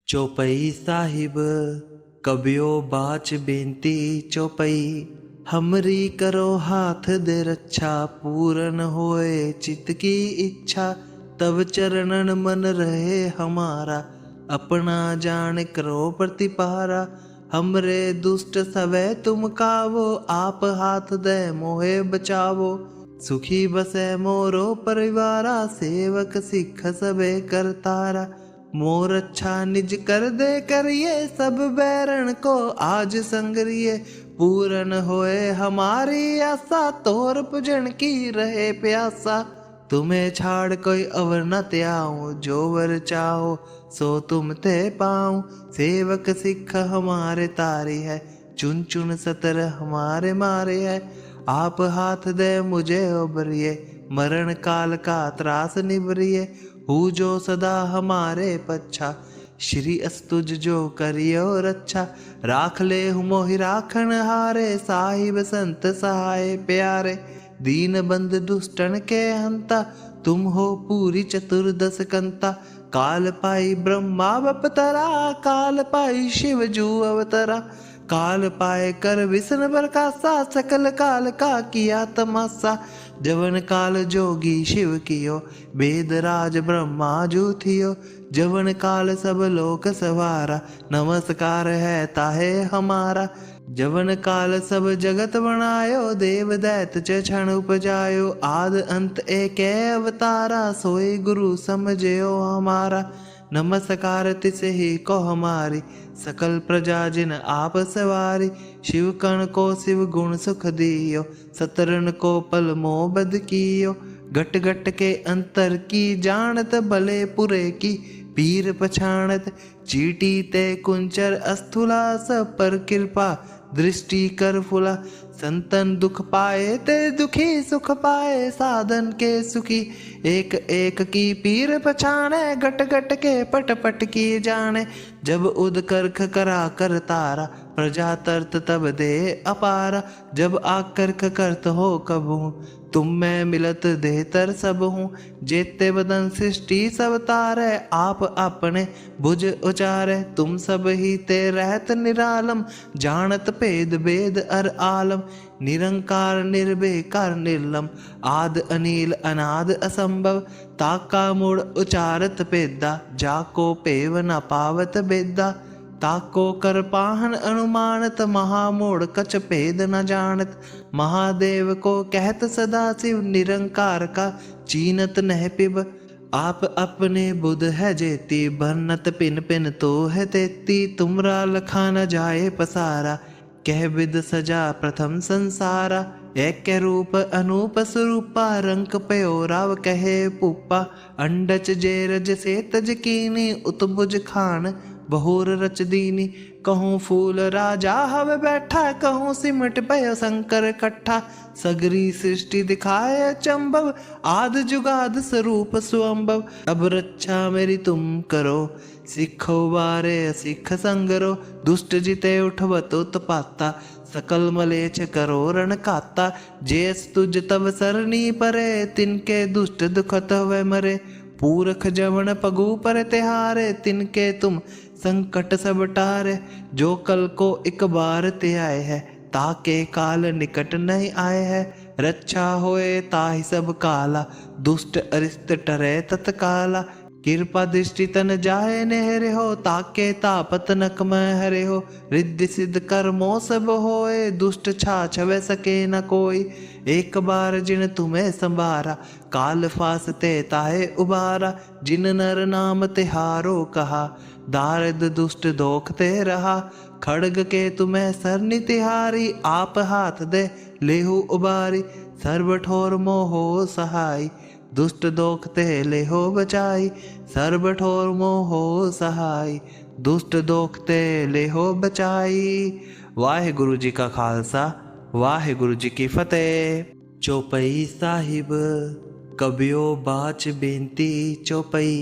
चौपई साहिब कबियो बाच बेनती चौपई, हमरी करो हाथ दे रक्षा, पूरन होए चित्त की इच्छा। तब चरणन मन रहे हमारा, अपना जान करो प्रतिपारा। हमरे दुष्ट सवै तुम कावो, आप हाथ दे मोहे बचावो। सुखी बसे मोरो परिवारा, सेवक सिख सबे करतारा। मोर अच्छा निज कर दे करिए, सब बैरन को आज संगरिए। पूरन होए हमारी आशा, तोर पूजन की रहे प्यासा। तुम्हें छाड़ कोई अवर न त्याऊं, जो वर चाहो सो तुम ते पाऊं। सेवक सिख हमारे तारी है, चुन चुन सतर हमारे मारे है। आप हाथ दे मुझे उबरिए, मरण काल का त्रास निबरिए। हूँ जो सदा हमारे पच्छा, श्री अस्तुज जो करियो रक्षा। राख ले मोहि राखन हारे, साहिब संत सहाय प्यारे। दीन बंद दुष्टन के हंता, तुम हो पूरी चतुर्दश कंता। काल पाई ब्रह्मा बपतरा, काल पाई शिव जू अवतरा। काल पाए कर विष्णु प्रकाशा, सकल काल का किया तमाशा। जवन काल जोगी शिव कियो, वेद राज ब्रह्मा जू थियो। जवन काल सब लोक सवारा, नमस्कार है ताहे हमारा। जवन काल सब जगत बनायो, देव दैत च क्षण उपजायो। आद अंत एक अवतारा, सोई गुरु समझयो हमारा। नमस्कार तिसे ही को हमारी, सकल प्रजा जिन आप सवारी। शिव कण को शिव गुण सुख दियो, सतरन को पल मोह बद कियो। घट घट के अंतर की जानत, भले पुरे की पीर पछाणत। चीटी ते कुंचर अस्थुला, सब पर कृपा दृष्टि कर फुला। संतन दुख पाए ते दुखी, सुख पाए साधन के सुखी। एक एक की पीर पछाणे, घट घट के पट पट की जाने। जब उद करख करा कर तारा, प्रजा तरत तब दे अपारा। जब आकर्ख करत हो कबहू, तुम मैं मिलत दे तर सब हूँ। जेते बदन सृष्टि सब तारे, आप अपने भुज उचारे। तुम सब ही ते रहत निरालम, जानत भेद भेद अर आलम। निरंकार निर्विकार निर्लम, आद अनील अनाद असंभव। ताका मूड़ उचारत पेदा, जाको पेव न पावत बेदा। ताको कर पाहन अनुमानत, महामूढ़ कछ भेद न जानत। महादेव को कहत सदा शिव, निरंकार का चीनत नह पिब। आप अपने बुध है जेती, भरनत पिन पिन तो है तेती। तुमरा लखा न जाए पसारा, कह विद सजा प्रथम संसारा। एक रूप अनूप स्वरूपा, रंक पयो राव कहे पुपा। अंडच जे रज से तज कीनी, उतबुज खान बहुर रच दीनी। कहूँ फूल राजा हव बैठा, कहूँ सिमट पयो शंकर कट्ठा। सगरी सृष्टि दिखाए चंबव, आद जुगाद स्वरूप सुअंबव। अब रक्षा मेरी तुम करो, सिखो बारे सिख संगरो। दुष्ट जिते उठवत उत्पाता, सकल मलेच्छ करो रण काता। जेस तुझ तब सरनी परे, तिनके दुष्ट दुखत वे मरे। पूरख जवन पगु पर तिहारे, तिनके तुम संकट सब टारे। जो कल को एक बार ते आए है, ताके काल निकट नहीं आए है। रक्षा होए ताहि सब काला, दुष्ट अरिष्ट टरे तत्काला। कृपा दृष्टि तन जाए नेहरे हो, ताके तापत नक में हरे हो। रिद्धि सिद्ध कर्मो सब होए, दुष्ट छाछ वे सके न कोई। एक बार जिन तुम्हें संभारा, काल फासते ताहे उबारा। जिन नर नाम तिहारो कहा, दारद दुष्ट दोखते रहा। खड़ग के तुम्हें सरनि तिहारी, आप हाथ दे लेहु उबारी। सर्व ठोर मोहो सहाय, दुष्ट दोखते लेहो बचाई। सर्व ठोर मोहो सहाय, दुष्ट दोखते लेहो बचाई। वाहिगुरु जी का खालसा, वाहिगुरु जी की फतेह। चौपई साहिब कबियो बाच बेनती चौपई,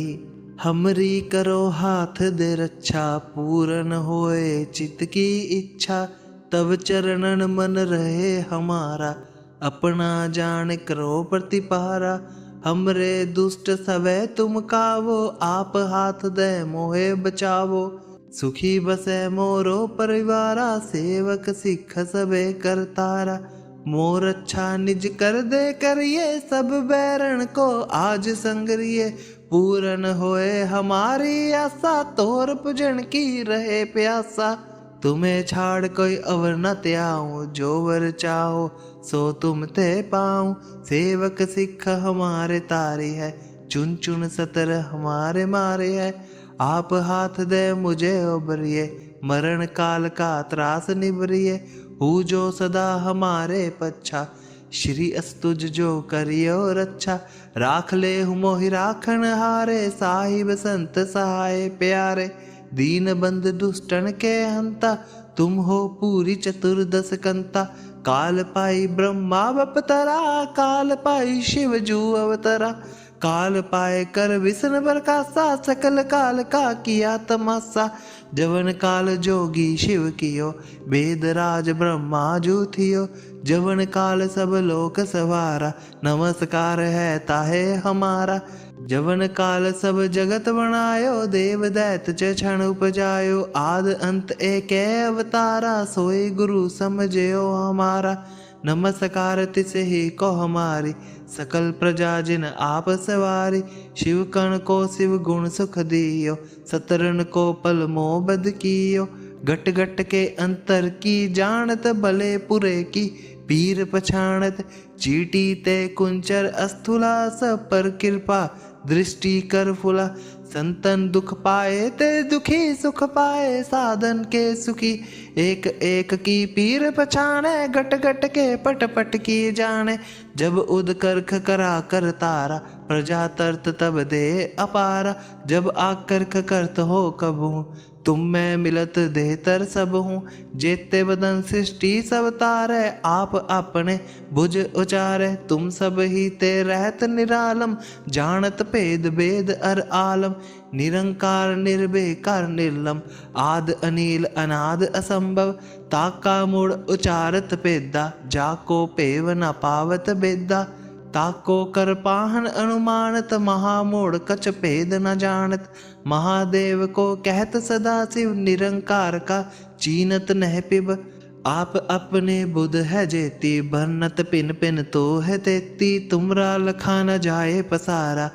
हमरी करो हाथ दे रक्षा। पूरन होए चित्त की इच्छा, तब चरणन मन रहे हमारा। अपना जान करो प्रतिपारा। हमरे दुष्ट सवै तुम कावो, आप हाथ दे मोहे बचावो। सुखी बसे मोरो परिवारा, सेवक सिख सबे करतारा। मोर अच्छा निज कर दे करिए, सब बैरण को आज संगरिए। पूरन होए हमारी आशा, तोर पूजन की रहे प्यासा। तुम्हें छाड़ कोई अवर न त्याऊं, जो वर चाहो सो तुम ते पाऊं। सेवक सिख हमारे तारी है, चुन चुन सतर हमारे मारे है। आप हाथ दे मुझे उबरिए, मरण काल का त्रास निबरिए। हूँ जो सदा हमारे पच्छा, श्री अस्तुज जो करियो रक्षा। राख ले हूँ मोहि राखन हारे, साहिब संत सहाय प्यारे। दीन बंद दुष्टन के हंता, तुम हो पूरी चतुर्दश कंता। काल पाई ब्रह्मा बपतरा, काल पाई शिव जू अवतरा। काल पाए कर विष्णु प्रकाशा, सकल काल का किया तमाशा। जवन काल जोगी शिव कियो, वेद राज ब्रह्मा जू थियो। जवन काल सब लोक सवारा, नमस्कार है ताहे हमारा। जवन काल सब जगत बनायो, देव दैत च क्षण उपजायो। आद अंत एक अवतारा, सोई गुरु समझयो हमारा। नमस्कार तिस ही को हमारी, सकल प्रजा जिन आप सवारी। शिव कण को शिव गुण सुख दियो, सतरन को पल मोह बद कियो। घट घट के अंतर की जानत, भले पुरे की पीर पछाणत। चीटी ते कुंचर अस्थुला, सब पर कृपा दृष्टि कर फुला। संतन दुख पाए ते दुखी, सुख पाए साधन के सुखी। एक एक की पीर पछाणे, घट घट के पट पट की जाने। जब उद करख करा कर तारा, प्रजा तरत तब दे अपारा। जब आकर्ख करत हो कबू, तुम मैं मिलत देतर सब हूँ। जेते बदन सृष्टि सब तारे, आप अपने भुज उचारे। तुम सब ही ते रहत निरालम, जानत भेद भेद अर आलम। निरंकार निर्विकार निर्लम, आद अनिल अनाद असंभव। ताका मूड उचारत पेदा, जाको पेव न पावत बेदा। ताको कर पाहन अनुमानत, महामूढ़ कछ भेद न जानत। महादेव को कहत सदा शिव, निरंकार का चीनत नह पिब। आप अपने बुध है जेती, भरनत पिन पिन तो है तेती। तुमरा लखा न जाए पसारा,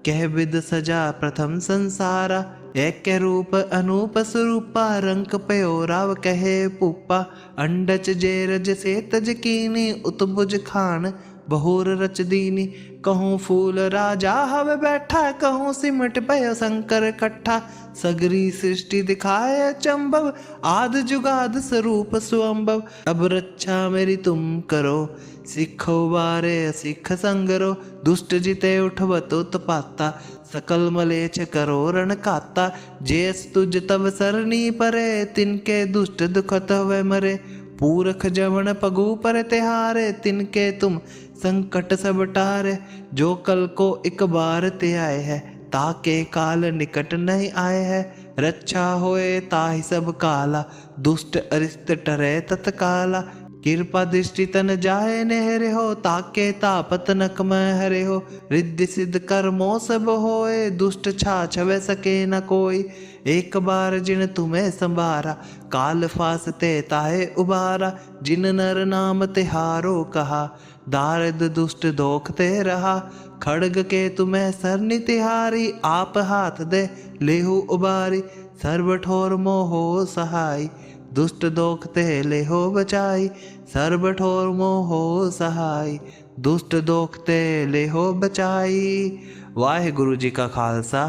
कह विद सजा प्रथम संसारा। एक रूप अनूप स्वरूपा, रंक पयो राव कहे पुपा। अंडच जेरज से तज कीनी, उतबुज खान बहुर रच दीनी। कहूँ फूल राजा हव बैठा, कहूँ सिमट पयो शंकर कट्ठा। सगरी सृष्टि दिखाए चंबव, आद जुगाद स्वरूप सुअंबव। अब रक्षा मेरी तुम करो, सिखो बारे सिख संगरो। दुष्ट जिते उठवत उत्पाता, सकल मलेच्छ करो रण काता। जेस तुझ तब सरनी परे, तिनके दुष्ट दुखत वे मरे। पूरख जवन पगु पर तिहारे, तिनके तुम संकट सब टारे। जो कल को एक बार ते आए है, ताके काल निकट नहीं आए है। रक्षा होए ताहि सब काला, दुष्ट अरिष्ट टरे तत्काला। कृपा दृष्टि तन जाए नेहरे हो, ताके तापत नक में हरे हो। रिद्धि सिद्ध कर्मो सब होए, दुष्ट छा छवे सके न कोई। एक बार जिन तुम्हें संभारा, काल फासते ताहे उबारा। जिन नर नाम तिहारो कहा, दारिद दुष्ट दोखते रहा। खड़ग के तुम्हें सरनि तिहारी, आप हाथ दे लेहु उबारी। सर्व ठोर मोहो सहाय, दुष्ट दोखते लेहो बचाई। सर्व ठोर मोहो सहाय, दुष्ट दोखते लेहो बचाई। वाहिगुरु जी का खालसा,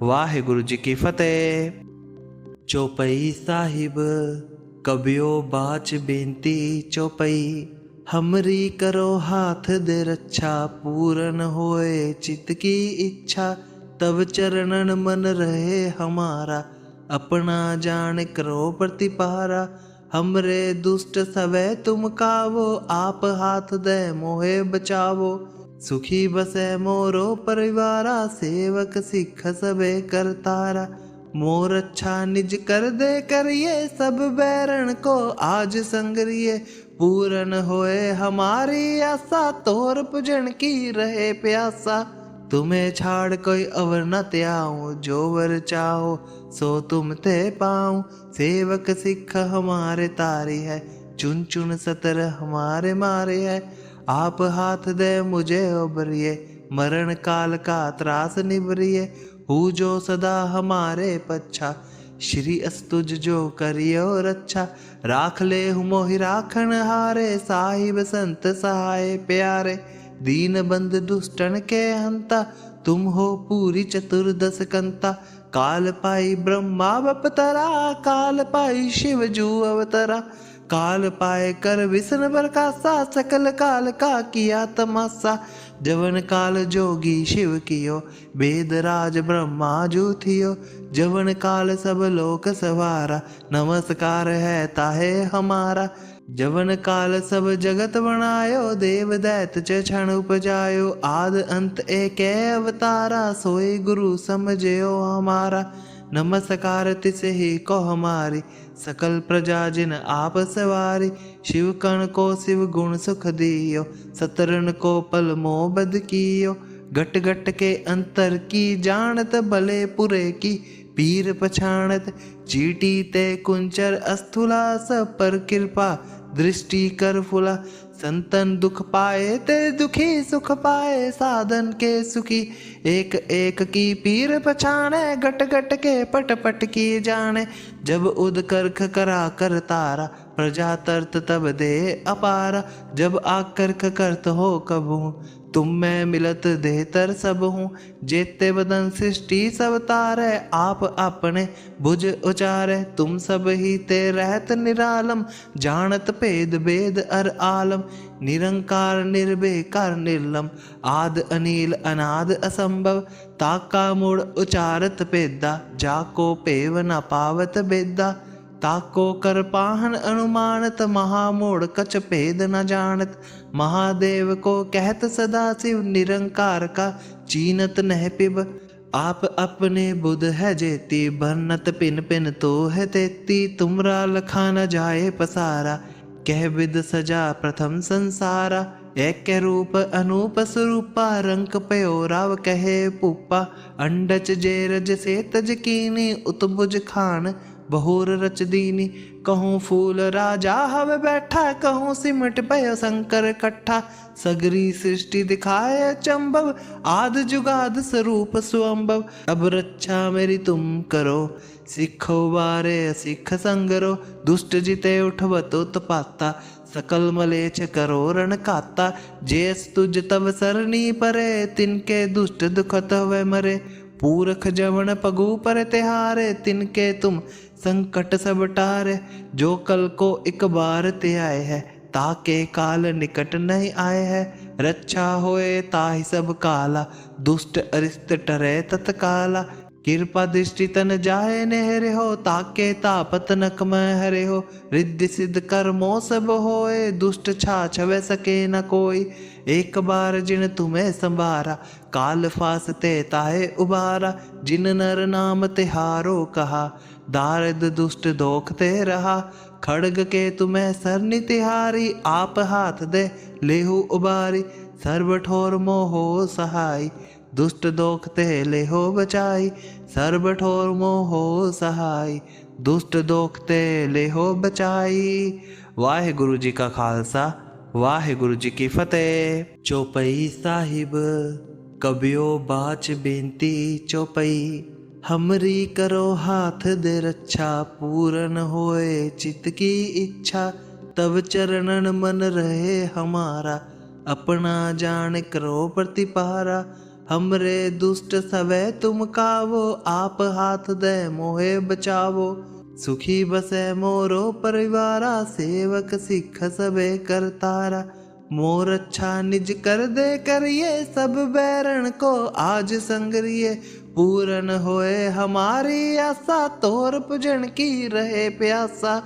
वाहिगुरु जी की फतेह। चौपई साहिब कबियो बाच बेनती चौपई, हमरी करो हाथ दे रक्षा। पूरन होए चित्त की इच्छा, तब चरणन मन रहे हमारा। अपना जान करो प्रतिपारा, हमरे दुष्ट सवै तुम कावो। आप हाथ दे मोहे बचावो। सुखी बसे मोरो परिवारा, सेवक सिख सबे करतारा। मोर अच्छा निज कर दे करिए, सब बैरण को आज संगरिए। पूरन होए हमारी आशा, तोर पूजन की रहे प्यासा। तुम्हें छाड़ कोई अवर न त्याऊं, जो वर चाहो सो तुम ते पाऊं। सेवक सिख हमारे तारी है, चुन चुन सतर हमारे मारे है। आप हाथ दे मुझे उबरिए, मरण काल का त्रास निबरिए। हूँ जो सदा हमारे पच्छा, श्री अस्तुज जो करियो रक्षा। राख ले हूँ मोहि राखन हारे, साहिब संत सहाय प्यारे। दीन बंद दुष्टन के हंता, तुम हो पूरी चतुर्दश कंता। काल पाई ब्रह्मा बपतरा, काल पाई शिव जू अवतरा। काल पाए कर विष्णु प्रकाशा, सकल काल का किया तमाशा। जवन काल जोगी शिव कियो, वेद राज ब्रह्मा जू थियो। जवन काल सब लोक सवारा, नमस्कार है ताहे हमारा। जवन काल सब जगत बनायो, देव दैत च क्षण उपजायो। आद अंत एक अवतारा, सोई गुरु समझयो हमारा। नमस्कार तिसे ही को हमारी, सकल प्रजा जिन आप सवारी। शिव कण को शिव गुण सुख दियो, सतरन को पल मोह बद कियो। घट घट के अंतर की जानत, भले पुरे की पीर पछाणत। चीटी ते कुंचर अस्थुला, सब पर कृपा दृष्टि कर फुला। संतन दुख पाए ते दुखी सुख पाए, साधन के सुखी एक एक की पीर पछाणे। घट घट के पट पट की जाने, जब उद करख करा कर तारा। प्रजा तरत तब दे अपारा, जब आकर्ख करत हो कबू। तुम मैं मिलत देहतर सब हूँ, जेते बदन सृष्टि सब तारे। आप अपने भुज उचारे, तुम सब ही ते रहत निरालम। जानत भेद भेद अर आलम, निरंकार निर्विकार निर्लम। आद अनिल अनाद असंभव, ताका मूड उचारत पेदा। जाको पेव न पावत बेदा, ताको कर पाहन अनुमानत। महामूढ़ कछ भेद न जानत, महादेव को कहत सदा शिव। निरंकार का चीनत नह पिब, आप अपने बुध है जेती। भरनत पिन पिन तो है तेती, तुमरा लखा न जाए पसारा। कह विद सजा प्रथम संसारा, एक रूप अनूप स्वरूपा। रंक पयो राव कहे पूपा, अंडच जेरज से तज कीनी। उत्भुज खान बहुर रच दीनी, कहूँ फूल राजा हवे बैठा। कहूँ सिमट पयो शंकर कट्ठा, सगरी सृष्टि दिखाए चंबव। आद जुगाद स्वरूप सुअंबव, अब रक्षा मेरी तुम करो। सिखो बारे सिख संगरो, दुष्ट जिते उठवत उत्पाता। सकल मलेच्छ करो रण काता, जेस तुझ तब सरनी परे। तिनके दुष्ट दुखत वे मरे, पूरख जवन पगु पर तिहारे। तिनके तुम संकट सब टारे, जो कल को एक बार ते आए है। ताके काल निकट नहीं आए है, रक्षा होए ताहि सब काला। दुष्ट अरिष्ट टरे तत्काला, कृपा दृष्टि तन जाए नेहरे हो। ताके तापत नक में हरे हो, रिद्धि सिद्ध कर्मों सब होए। दुष्ट छाछ वे सके न कोई, एक बार जिन तुम्हें संभारा। काल फासते ताहे उबारा, जिन नर नाम तिहारो कहा। दारिद दुष्ट दोखते रहा, खड़ग के तुम्हें सरनि तिहारी। आप हाथ दे लेहु उबारी, सर्व ठोर मोहो सहाय। दुष्ट दोखते लेहो बचाई, सर्व ठोर मोहो सहाय। दुष्ट दोखते लेहो बचाई। वाहिगुरु जी का खालसा, वाहिगुरु जी की फतेह। चौपई साहिब कबियो बाच बेनती चौपई। हमरी करो हाथ दे रक्षा, पूरन होए चित की इच्छा। तब चरणन मन रहे हमारा, अपना जान करो प्रतिपारा। हमरे दुष्ट सवै तुम कावो, आप हाथ दे मोहे बचावो। सुखी बसे मोरो परिवारा, सेवक सिख सबे करतारा। मोर अच्छा निज कर दे करिए, सब बैरण को आज संगरिए। पूरन होए हमारी आशा, तोर पूजन की रहे प्यासा।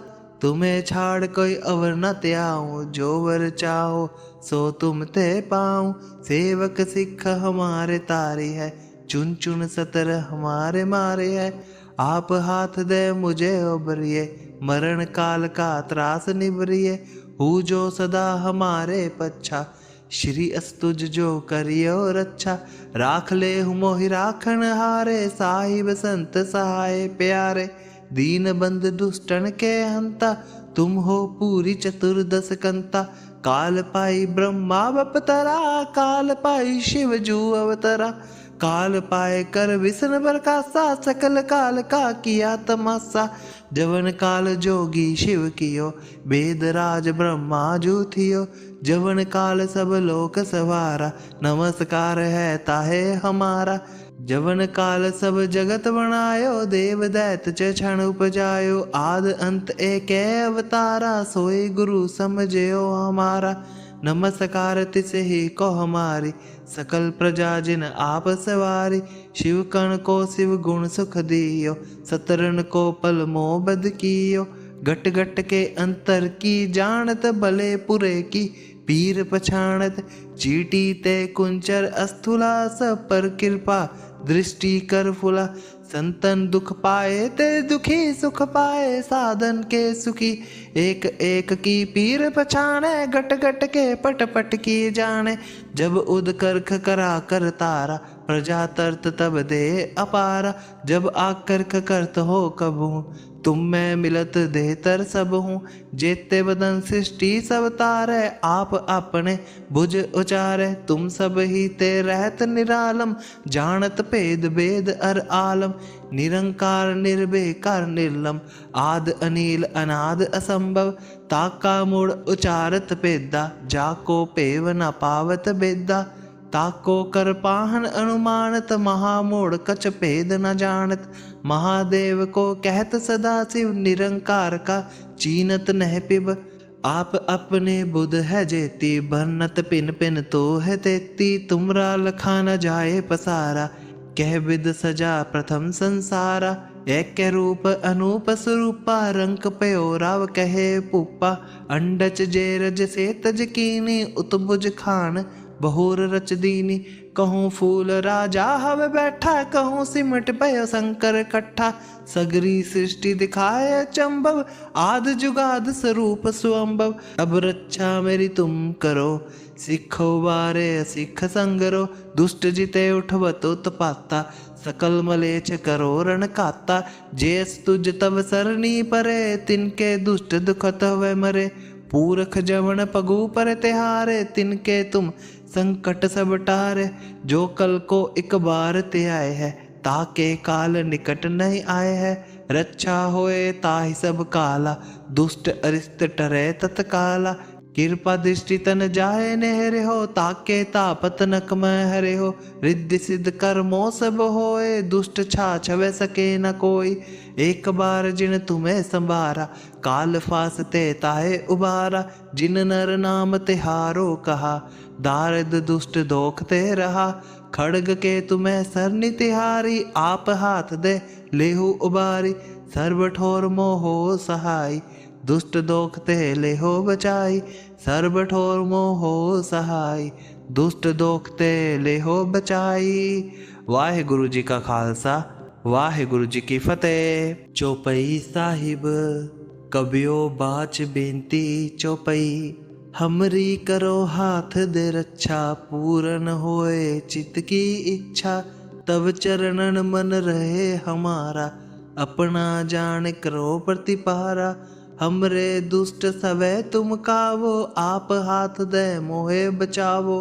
तुम्हें छाड़ कोई अवर न त्याऊं, जो वर चाहो सो तुम ते पाऊं। सेवक सिख हमारे तारी है, चुन चुन सतर हमारे मारे है। आप हाथ दे मुझे उबरिए, मरण काल का त्रास निबरिए। हूँ जो सदा हमारे पच्छा, श्री अस्तुज जो करियो रक्षा, राख ले मोहि राखन हारे, साहिब संत सहाय प्यारे। दीन बंद दुष्टन के हंता, तुम हो पूरी चतुर्दश कंता। काल पाई ब्रह्मा बपतरा, काल पाई शिव जू अवतरा। काल पाए कर विष्णु प्रकाशा, सकल काल का किया तमाशा। जवन काल जोगी शिव कियो, वेद राज ब्रह्मा जू थियो। जवन काल सब लोक सवारा, नमस्कार है ताहे हमारा। जवन काल सब जगत बनायो, देव दैत च क्षण उपजायो। आद अंत एक अवतारा, सोई गुरु समझयो हमारा। नमस्कार तिस ही को हमारी, सकल प्रजा जिन आप सवारी। शिव कण को शिव गुण सुख दियो, सतरन को पल मोह बद कियो। घट घट के अंतर की जानत, भले पुरे की पीर पछाणत। चीटी ते कुंचर अस्थूला, सब पर कृपा दृष्टि कर फुला। संतन दुख पाए ते दुखी, सुख पाए साधन के सुखी। एक एक की पीर पछाणे, घट घट के पट पट की जाने। जब उद करख करा कर तारा, प्रजा तरत तब दे अपारा। जब आकर्ख करत हो कबू, तुम मैं मिलत देतर सब हूँ। जेते बदन सृष्टि सब तारे, आप अपने भुज उचारे। तुम सब ही ते रहत निरालम, जानत भेद भेद अर आलम। निरंकार निर्विकार निर्लम, आद अनिल अनाद असंभव। ताका मूड उचारत पेदा, जाको पेव न पावत बेदा। ताको कर पाहन अनुमानत, महामूढ़ कछ भेद न जानत। महादेव को कहत सदा शिव, निरंकार का चीनत नह पिब। आप अपने बुध है जेती, भरनत पिन पिन तो है तेती। तुमरा लखा न जाए पसारा, कह विद सजा प्रथम संसारा। एक रूप अनूप स्वरूपा, रंक पयो राव कहे पुप्पा। अंडच जेरज से तज कीनी, उतबुज खान बहुर रच दीनी। कहूँ फूल राजा हव बैठा, कहूँ सिमट पयो शंकर कट्ठा। सगरी सृष्टि दिखाए चंबव, आद जुगाद स्वरूप सुअंबव। अब रक्षा मेरी तुम करो, सिखो बारे सिख संगरो। दुष्ट जिते उठवत उत्पाता, सकल मलेच्छ करो रण काता। जेस तुझ तब सरनी परे, तिनके दुष्ट दुखत वे मरे। पूरख जवन पगु पर तिहारे, तिनके तुम संकट सब टारे। जो कल को एक बार ते आए है, ताके काल निकट नहीं आए है। रक्षा होए ताहि सब काला, दुष्ट अरिष्ट टरे तत्काला। कृपा दृष्टि तन जाए नेहरे हो, ताके तापत नक में हरे हो। रिद्धि सिद्ध कर्मो सब होए, दुष्ट छा छवे सके न कोई। एक बार जिन तुम्हें संभारा, काल फासते ताहे उबारा। जिन नर नाम तिहारो कहा, दारिद दुष्ट दोखते रहा। खड़ग के तुम्हें सरनि तिहारी, आप हाथ दे लेहु उबारी। सर्व ठोर मोहो सहाय, दुष्ट दोखते लेहो बचाई। सर्व ठोर मोहो सहाय, दुष्ट दोखते लेहो बचाई। वाहिगुरु जी का खालसा, वाहिगुरु जी की फतेह। चौपई साहिब कबियो बाच बेनती चौपई, हमरी करो हाथ दे रक्षा। पूरन होए चित्त की इच्छा, तब चरणन मन रहे हमारा। अपना जान करो प्रतिपारा, हमरे दुष्ट सवै तुम कावो। आप हाथ दे मोहे बचावो,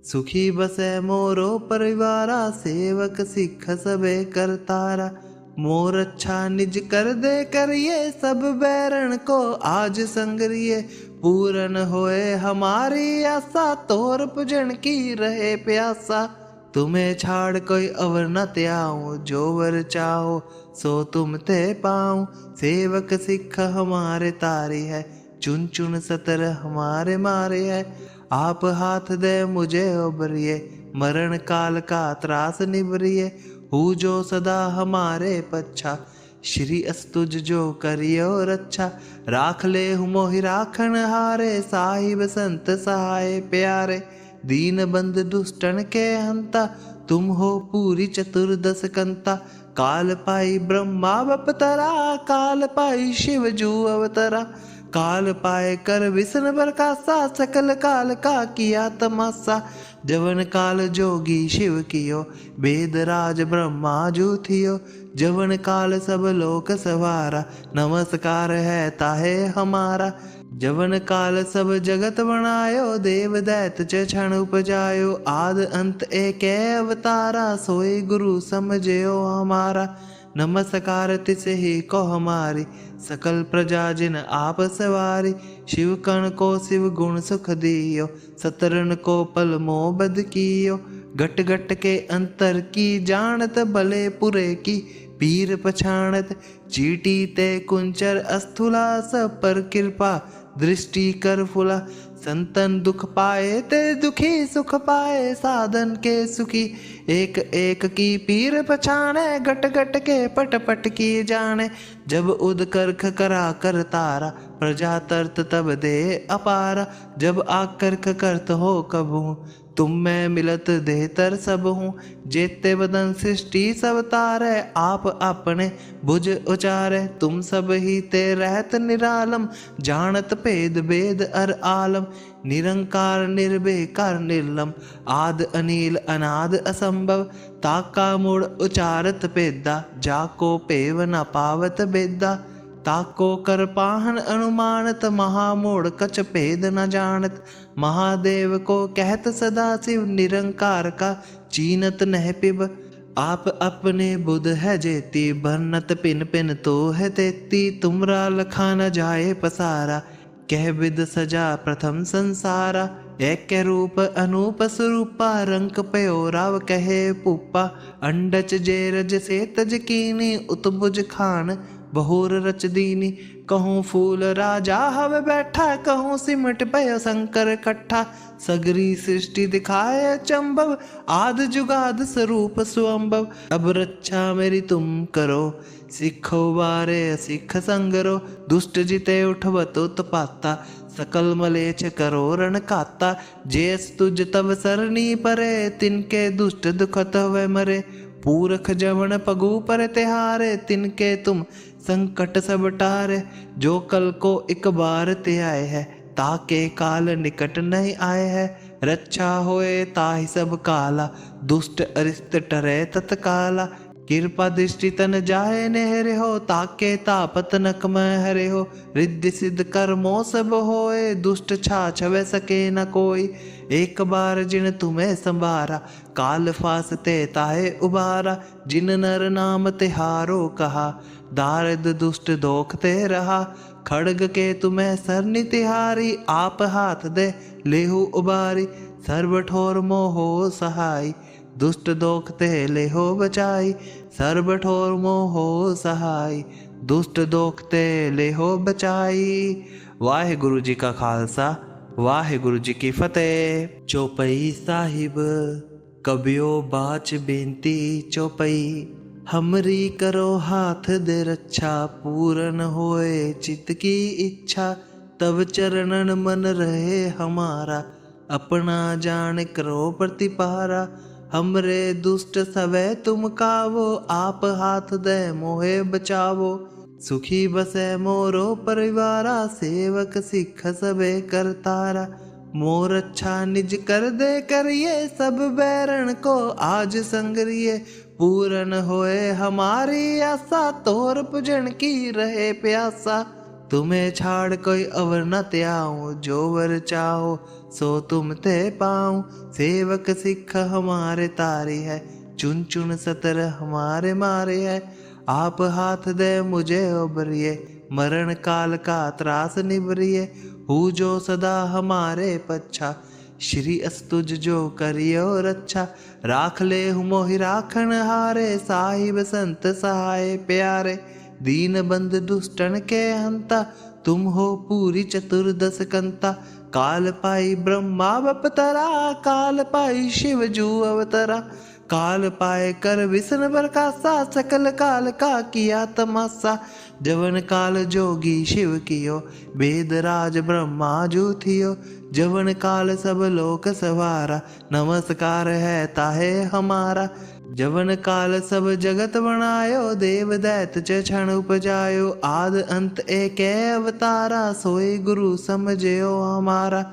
सुखी बसे मोरो परिवारा। सेवक सिख सबे करतारा, मोर अच्छा निज कर दे करिए। सब बैरन को आज संगरिए, पूरन होए हमारी आशा। तोर पूजन की रहे प्यासा, तुम्हें छाड़ कोई अवर न त्याऊं। जो वर चाहो सो तुम ते पाऊं। सेवक सिख हमारे तारी है, चुन चुन सतर हमारे मारे है। आप हाथ दे मुझे उबरिए, मरण काल का त्रास निबरिए। हूँ जो सदा हमारे पच्छा, श्री अस्तुज जो करियो रक्षा। राख ले मोहि राखन हारे, साहिब संत सहाय प्यारे। दीन बंद दुष्टन के हंता, तुम हो पूरी चतुर्दश कंता। काल पाई ब्रह्मा बपतरा, काल पाई शिव जू अवतरा। काल पाए कर विष्णु प्रकाशा, सकल काल का किया तमाशा। जवन काल जोगी शिव कियो, वेद राज ब्रह्मा जू थियो। जवन काल सब लोक सवारा, नमस्कार है ताहे हमारा। जवन काल सब जगत बनायो, देव दैत च क्षण उपजायो। आद अंत एक अवतारा, सोई गुरु समझयो हमारा। नमस्कार तिसे ही को हमारी, सकल प्रजा जिन आप सवारी। शिव कण को शिव गुण सुख दियो, सतरन को पल मोह बद कियो। घट घट के अंतर की जानत, भले पुरे की पीर पछाणत। चीटी ते कुंचर अस्थूला, सब पर कृपा दृष्टि कर फुला। संतन दुख पाए ते दुखी, सुख पाए साधन के सुखी। एक एक की पीर पछाणे, घट घट के पट पट की जाने। जब उद करख करा कर तारा, प्रजा तरत तब दे अपारा। जब आकर्ख करत हो कबहू, तुम मैं मिलत देतर सब हूँ। जेते बदन सृष्टि सब तारे, आप अपने भुज उचारे। तुम सब ही ते रहत निरालम, जानत भेद भेद अर आलम। निरंकार निर्विकार निर्लम, आद अनिल अनाद असंभव। ताका मूड उचारत पेदा, जाको पेव न पावत बेदा। ताको कर पाहन अनुमानत, महामूढ़ कछ भेद न जानत। महादेव को कहत सदा शिव, निरंकार का चीनत नह पिब। आप अपने बुध है जेती, बरनत पिन पिन तो है तेती। तुमरा लखा न जाए पसारा, कह विद सजा प्रथम संसारा। एक रूप अनूप स्वरूपा, रंक पयो राव कहे पुपा। अंडच जेरज से तज कीनी, उतबुज खान बहुर रच दीनी। कहूँ फूल राजा हव बैठा, कहूँ सिमट पय शंकर कट्ठा। सगरी सृष्टि दिखाए चंबव, आद जुगाद स्वरूप सुअंबव। अब रक्षा मेरी तुम करो, सिखो बारे सिख संगरो। दुष्ट जिते उठवत उत्पाता, सकल मलेच्छ करो रण काता। जेस तुझ तब सरनी परे, तिनके दुष्ट दुखत वे मरे। पूरख जवन पगु पर तिहारे, तिनके तुम संकट सब टारे। जो कल को एक बार ते आए है, ताके काल निकट नहीं आए है। रक्षा होए ताहि सब काला, दुष्ट अरिष्ट टरे तत्काला। कृपा दृष्टि तन जाए नेहरे हो, ताके तापत नक में हरे हो। रिद्धि सिद्ध कर्मों सब होए, दुष्ट छा छवे सके न कोई। एक बार जिन तुम्हें संभारा, काल फासते ताहे उबारा। जिन नर नाम तिहारो कहा, दारिद दुष्ट दोखते रहा। खड़ग के तुम्हें सरनि तिहारी, आप हाथ दे लेहु उबारी। सर्व ठोर मोहो सहाय, दुष्ट दोखते लेहो बचाई। सर्व ठोर मोहो सहाय, दुष्ट दोखते लेहो बचाई। वाहिगुरु जी का खालसा, वाहिगुरु जी की फतेह। चौपई साहिब कबियो बाच बेनती चौपई, हमरी करो हाथ दे रक्षा। पूरन होए चित्त की इच्छा, तब चरणन मन रहे हमारा। अपना जान करो प्रतिपारा, हमरे दुष्ट सवै तुम कावो। आप हाथ दे मोहे बचावो, सुखी बसे मोरो परिवारा। सेवक सिख सबे करतारा, मोर अच्छा निज कर दे करिए। सब बैरण को आज संगरिए, पूरन होए हमारी आशा। तोर पूजन की रहे प्यासा, तुम्हें छाड़ कोई अवर न त्याऊं। जो वर चाहो सो तुम ते पाऊं। सेवक सिख हमारे तारी है, चुन चुन सतर हमारे मारे है। आप हाथ दे मुझे उबरिए, मरण काल का त्रास निबरिए। हूँ जो सदा हमारे पच्छा, श्री अस्तुज जो करियो रक्षा। राख ले हूँ मोहि राखन हारे, साहिब संत सहाय प्यारे। दीन बंद दुष्टन के हंता, तुम हो पूरी चतुर्दश कंता। काल पाई ब्रह्मा बपतरा, काल पाई शिव जू अवतरा। काल पाए कर विष्णु प्रकाशा, सकल काल का किया तमाशा। जवन काल जोगी शिव कियो, वेद राज ब्रह्मा जू थियो। जवन काल सब लोक सवारा, नमस्कार है ताहे हमारा। जवन काल सब जगत बनायो, देव दैत च क्षण उपजायो। आद अंत एक अवतारा, सोई गुरु समझयो हमारा।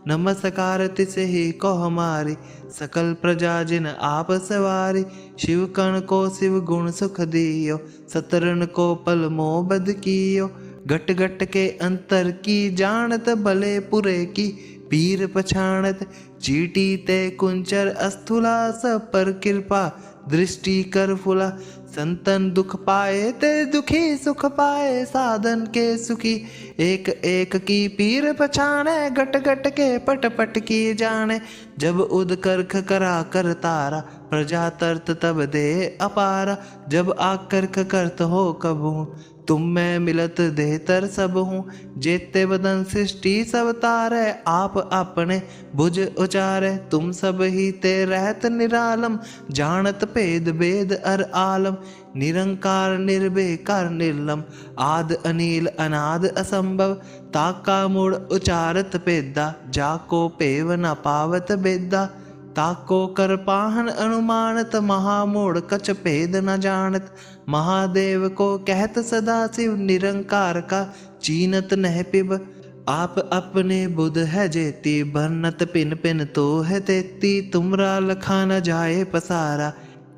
नमस्कार तिसे ही को हमारी, सकल प्रजा जिन आप सवारी। शिव कण को शिव गुण सुख दियो, सतरन को पल मोह बद कियो। घट घट के अंतर की जानत, भले पुरे की पीर पछाणत। चीटी ते कुंचर अस्थूला, सब पर कृपा दृष्टि कर फुला। संतन दुख पाए ते दुखी, सुख पाए साधन के सुखी। एक एक की पीर पछाणे, घट घट के पट पट की जाने। जब उद करख करा कर तारा, प्रजा तरत तब दे अपारा। जब आकर्ख करत हो कबू, तुम मैं मिलत देहतर सब हूँ। जेते बदन सृष्टि सब तारे, आप अपने भुज उचारे। तुम सब ही ते रहत निरालम, जानत भेद भेद अर आलम। निरंकार निर्विकार निर्लम, आद अनिल अनाद असंभव। ताका मूड उचारत पेदा, जाको पेव न पावत बेदा। ताको कर पाहन अनुमानत, महामूढ़ कछ भेद न जानत। महादेव को कहत सदा शिव, निरंकार का चीनत नह पिब। आप अपने बुध है जेती, भरनत पिन पिन तो है तेती। तुमरा लखा न जाए पसारा,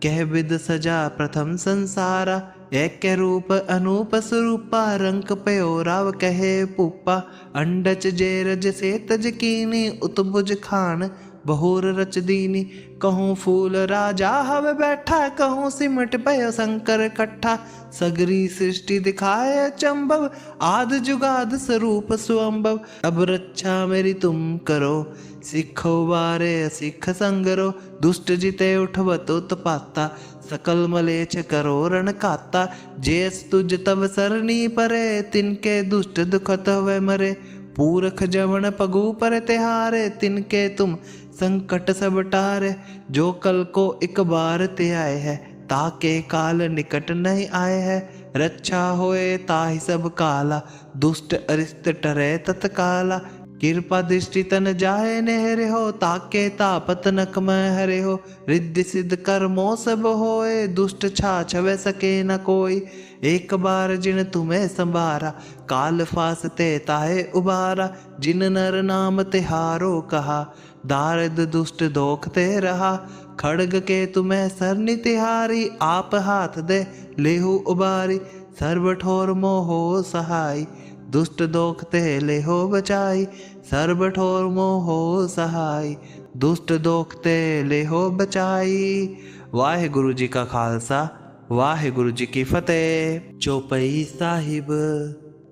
कह विद सजा प्रथम संसारा। एक रूप अनूप स्वरूपा, रंक पयो राव कहे पूपा। अंडच जे रज से तज कीनी, उतबुज खान बहुर रच दीनी। कहूँ फूल राजा हवे बैठा, कहूँ सिमट पयो शंकर कट्ठा। सगरी सृष्टि दिखाए चंबव, आद जुगाद स्वरूप सुअंबव। अब रक्षा मेरी तुम करो, सिखो बारे सिख संगरो। दुष्ट जिते उठवत उत्पाता, सकल मलेच्छ करो रण काता। जेस तुझ तब सरनी परे, तिनके दुष्ट दुखत वे मरे। पूरख जवन पगु पर तिहारे, तिनके तुम संकट सब टारे। जो कल को एक बार ते आए है, ताके काल निकट नहीं आए है। रक्षा होए ताहि सब काला, दुष्ट अरिष्ट टरे तत्काला। कृपा दृष्टि तन जाए नेहरे हो, ताके तापत नक में हरे हो। रिद्धि सिद्ध कर्मों सब होए, दुष्ट छाछ वे सके न कोई। एक बार जिन तुम्हें संभारा, काल फासते ताहे उबारा। जिन नर नाम तिहारो कहा, दारिद दुष्ट दोखते रहा। खड़ग के तुम्हें सरनि तिहारी, आप हाथ दे लेहु उबारी। सर्व ठोर मोहो सहाय, दुष्ट दोखते लेहो बचाई। सर्व ठोर मोहो सहाय, दुष्ट दोखते लेहो बचाई। वाहिगुरु जी का खालसा, वाहिगुरु जी की फतेह। चौपई साहिब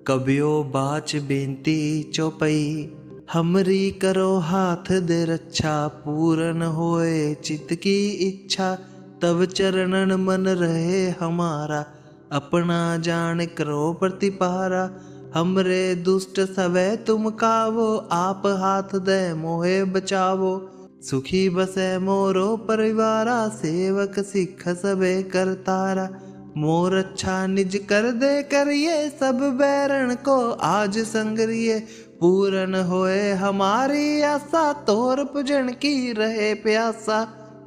कबियो बाच बेनती चौपई। हमरी करो हाथ दे रक्षा, पूरन होए चित्त की इच्छा। तब चरणन मन रहे हमारा, अपना जान करो प्रतिपारा। हमरे दुष्ट सवै तुम कावो, आप हाथ दे मोहे बचावो। सुखी बसे मोरो परिवारा, सेवक सिख सबे करतारा। मोर अच्छा निज कर दे करिए, सब बैरण को आज संगरिए। पूरन होए हमारी आशा, तोर पूजन की रहे प्यासा।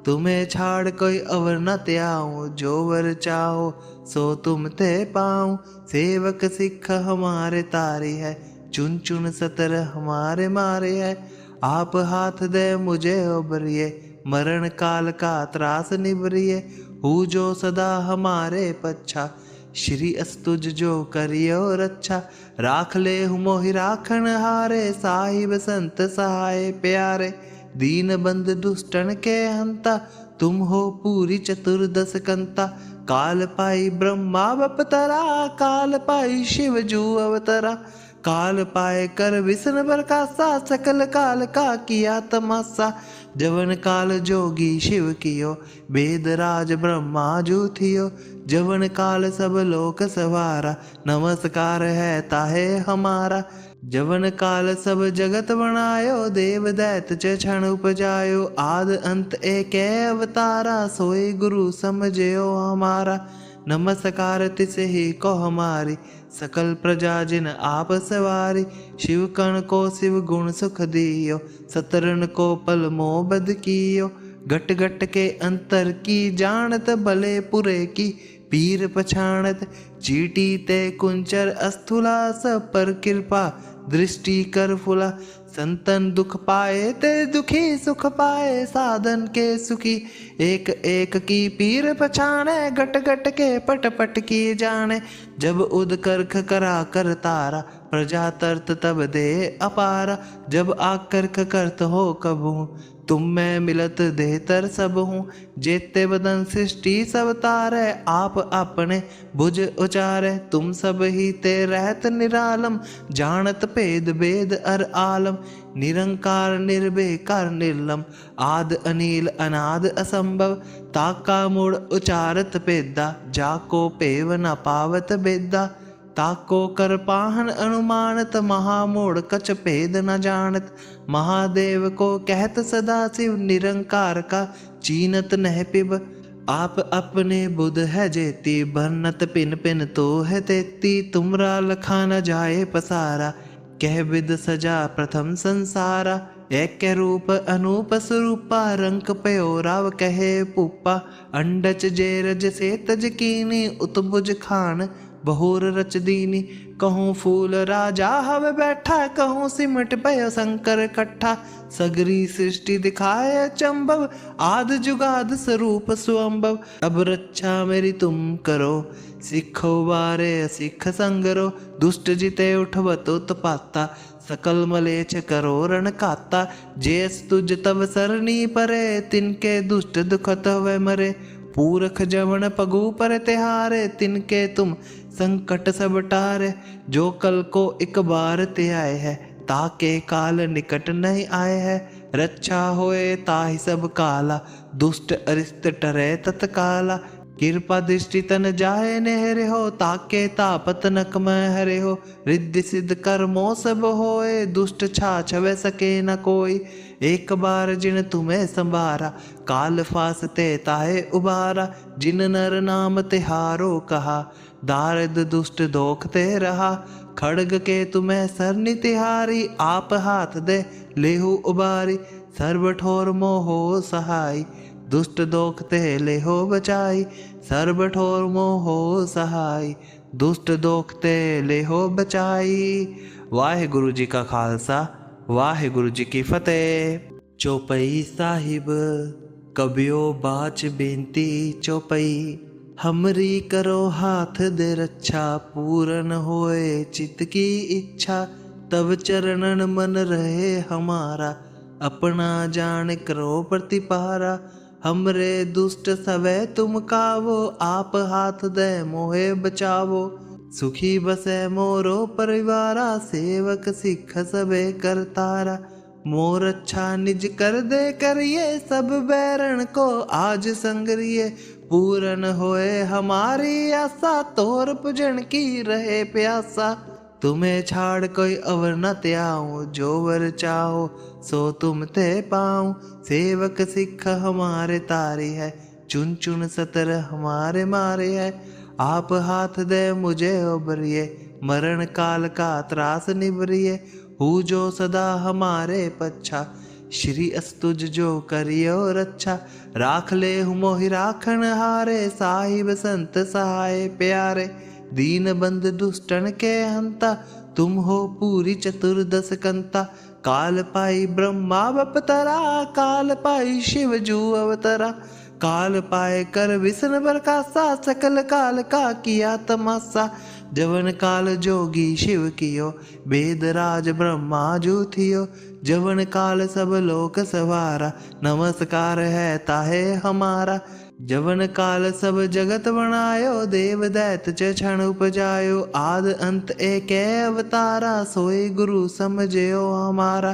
तुम्हें छाड़ कोई अवर न त्याऊं, जो वर चाहो सो तुम ते पाऊं। सेवक सिख हमारे तारी है, चुन चुन सतर हमारे मारे है। आप हाथ दे मुझे उबरिए, मरण काल का त्रास निबरिए। हूँ जो सदा हमारे पच्छा, श्री अस्तुज जो करियो रक्षा। राख ले हूँ मोहि राखन हारे, साहिब संत सहाय प्यारे। दीन बंद दुष्टन के हंता, तुम हो पूरी चतुर्दश कंता। काल पाई ब्रह्मा बपतरा, काल पाई शिव जू अवतरा। काल पाए कर विष्णु प्रकाशा, सकल काल का किया तमाशा। जवन काल जोगी शिव कियो, वेद राज ब्रह्मा जू थियो। जवन काल सब लोक सवारा, नमस्कार है ताहे हमारा। जवन काल सब जगत बनायो, देव दैत च क्षण उपजायो। आद अंत एक अवतारा, सोई गुरु समझयो हमारा। नमस्कार तिसे ही को हमारी, सकल प्रजा जिन आप सवारी। शिव कण को शिव गुण सुख दियो, सतरन को पल मोह बद कियो। घट घट के अंतर की जानत भले पुरे की पीर पछाणत चीटी ते कुंचर अस्थूला सब पर कृपा दृष्टि कर फुला संतन दुख पाए ते दुखी सुख पाए साधन के सुखी एक एक की पीर पछाणे घट घट के पट पट की जाने जब उद करख करा कर तारा प्रजा तरत तब दे अपारा जब आकर्ख करत हो कबू तुम मैं मिलत देहतर सब हूँ जेते बदन सृष्टि सब तारे आप अपने भुज उचारे तुम सब ही ते रहत निरालम जानत भेद भेद अर आलम निरंकार निर्भेकार निर्लम आद अनिल अनाद असंभव ताका मूड उचारत पेदा जाको पेव न पावत बेदा ताको कर पाहन अनुमानत महामूढ़ कछ भेद न जानत महादेव को कहत सदा शिव निरंकार का चीनत नह पिब आप अपने बुध है जेती भरनत पिन पिन तो है तेती तुमरा लखा न जाए पसारा कह विद सजा प्रथम संसारा एक रूप अनूप स्वरूपा रंक पयो राव कहे पुप्पा अंडच जेरज से तज कीनी उतबुज खान बहुर रच दीनी कहूँ फूल राजा हव बैठा कहूँ सिमट पय शंकर कट्ठा सगरी सृष्टि दिखाए चंबव आद जुगाद स्वरूप सुअंबव अब रक्षा मेरी तुम करो सिखो बारे सिख संगरो दुष्ट जिते उठवत उत्पाता सकल मलेच करो रण काता जेस तुझ तब सरनी परे तिनके दुष्ट दुखत वे मरे पूरख जवन पगु पर तिहारे तिनके तुम संकट सब टारे जो कल को एक बार ते आए है ताके काल निकट नहीं आए है रक्षा होए ताहि सब काला दुष्ट अरिष्ट टरे तत्काला कृपा दृष्टि तन जाए नेहरे हो ताके तापत नक में हरे हो रिद्धि सिद्ध कर्मो सब होए दुष्ट छा छवे सके न कोई एक बार जिन तुम्हें संभारा काल फासते ताहे उबारा जिन नर नाम तिहारो कहा दारिद दुष्ट दोखते रहा खड़ग के तुम्हें सरनि तिहारी आप हाथ दे लेहु उबारी सर्व ठोर मोहो सहाय दुष्ट दोखते लेहो बचाई सर्व ठोर मोहो सहाय दुष्ट दोखते लेहो बचाई। वाहिगुरु जी का खालसा वाहिगुरु जी की फतेह। चौपई साहिब कबियो बाच बेनती चौपई हमरी करो हाथ दे रक्षा पूरन होए चित्त की इच्छा तब चरणन मन रहे हमारा अपना जान करो प्रतिपारा हमरे दुष्ट सवै तुम कावो आप हाथ दे मोहे बचावो सुखी बसे मोरो परिवारा सेवक सिख सबे करतारा मोर अच्छा निज कर दे करिए सब बैरण को आज संगरिए पूरन होए हमारी आशा तोर पूजन की रहे प्यासा तुम्हें छाड़ कोई अवर न त्याऊं जो वर चाहो सो तुम ते पाऊं सेवक सिख हमारे तारी है चुन चुन सतर हमारे मारे है आप हाथ दे मुझे उबरिए मरण काल का त्रास निबरिए हूँ जो सदा हमारे पच्छा श्री अस्तुज जो करियो रक्षा राख ले मोहि राखन हारे साहिब संत सहाय प्यारे दीन बंद दुष्टन के हंता तुम हो पूरी चतुर्दश कंता काल पाई ब्रह्मा बपतरा काल पाई शिव जू अवतरा काल पाए कर विष्णु प्रकाशा सकल काल का किया तमाशा जवन काल जोगी शिव कियो वेद राज ब्रह्मा जू थियो जवन काल सब लोक सवारा नमस्कार है ताहे हमारा जवन काल सब जगत बनायो देव दैत च क्षण उपजायो आद अंत एक अवतारा सोई गुरु समझयो हमारा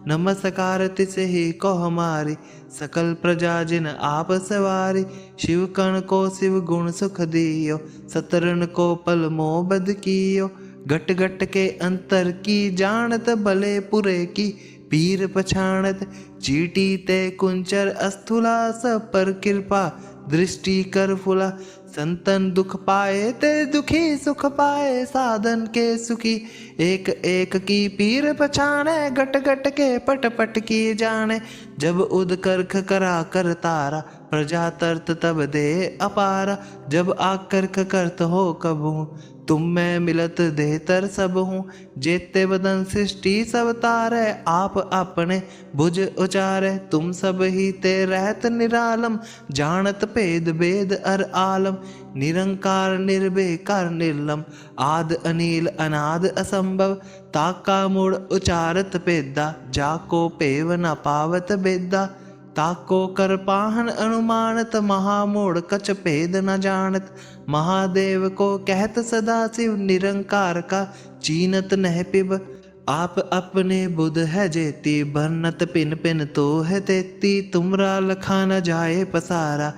नमस्कार तिसे ही को हमारी सकल प्रजा जिन आप सवारी शिव कण को शिव गुण सुख दियो सतरन को पल मोह बद कियो घट घट के अंतर की जानत भले पुरे की पीर पछाणत चीटी ते कुंचर अस्थूला सब पर कृपा दृष्टि कर फुला। संतन दुख पाए ते दुखी सुख पाए, साधन के सुखी एक एक की पीर पछाने, गट गट के पट पट की जाने। जब उद करख करा कर तारा, प्रजा तरत तब दे अपारा। जब आकर्ख करत हो कबहू, तुम मैं मिलत देतर सब हूँ। जेते बदन सृष्टि सब तारे, आप अपने भुज उचारे। तुम सब ही ते रहत निरालम, जानत भेद भेद अर आलम। निरंकार निर्विकार निर्लम, आद अनील अनाद असंभव। ताका मूड़ उचारत पेदा, जाको पेव न पावत बेदा। ताको कर पाहन अनुमानत, महामूढ़ कछ भेद न जानत। महादेव को कहत सदा शिव, निरंकार का चीनत नह पिब। आप अपने बुध है जेती, बरनत पिन पिन तो है तेती। तुमरा लखा न जाए पसारा,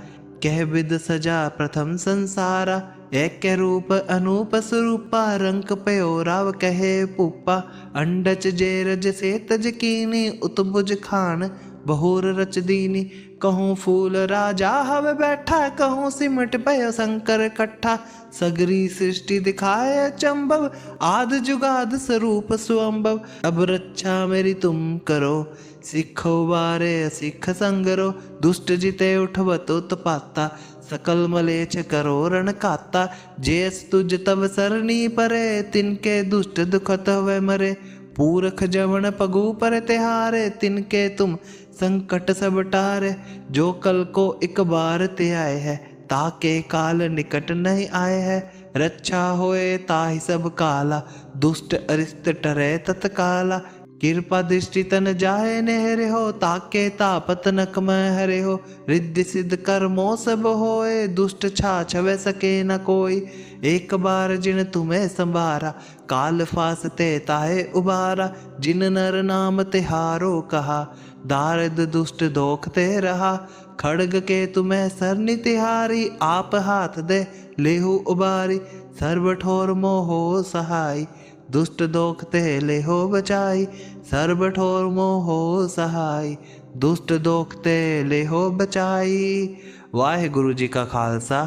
कह विद सजा प्रथम संसारा। एक रूप अनूप स्वरूपा, रंक पयो राव कहे पुपा। अंडच जेरज से तज कीनी, उतबुज खान बहुर रच दीनी। कहूँ फूल राजा हव बैठा, कहूँ सिमट पयो शंकर कट्ठा। सगरी सृष्टि दिखाए चंबव, आद जुगाद स्वरूप सुअंबव। अब रक्षा मेरी तुम करो, सिखो बारे सिख संगरो। दुष्ट जिते उठवत उत्पाता, सकल मलेच्छ करो रण काता। जेस तुझ तब सरनी परे, तिनके दुष्ट दुखत वे मरे। पूरख जवन पगु पर तिहारे, तिनके तुम संकट सब टारे। जो कल को एक बार ते आए है, ताके काल निकट नहीं आए है। रक्षा होए ताहि सब काला, दुष्ट अरिष्ट टरे तत्काला। कृपा दृष्टि तन जाए नेहरे हो, ताके तापत नक में हरे हो। रिद्धि सिद्ध कर्मों सब होए, दुष्ट छा छवे सके न कोई। एक बार जिन तुम्हें संभारा, काल फासते ताहे उबारा। जिन नर नाम तिहारो कहा, दारद दुष्ट दोखते रहा। खड़ग के तुम्हें सरनि तिहारी, आप हाथ दे लेहु उबारी। सर्व ठोर मोहो सहाय, दुष्ट दोखते लेहो बचाई। सर्व ठोर मोहो सहाय, दुष्ट दोखते लेहो बचाई। वाहिगुरु जी का खालसा,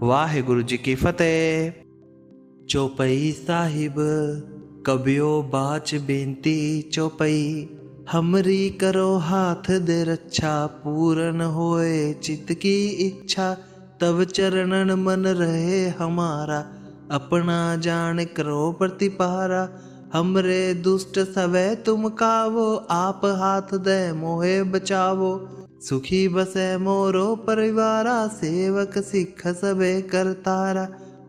वाहिगुरु जी की फतेह। चौपई साहिब कबियो बाच बेनती चौपई, हमरी करो हाथ दे रक्षा। पूरन होए चित्त की इच्छा, तब चरणन मन रहे हमारा। अपना जान करो प्रतिपारा, हमरे दुष्ट सवै तुम कावो। आप हाथ दे मोहे बचावो, सुखी बसे मोरो परिवारा। सेवक सिख सबे करतारा,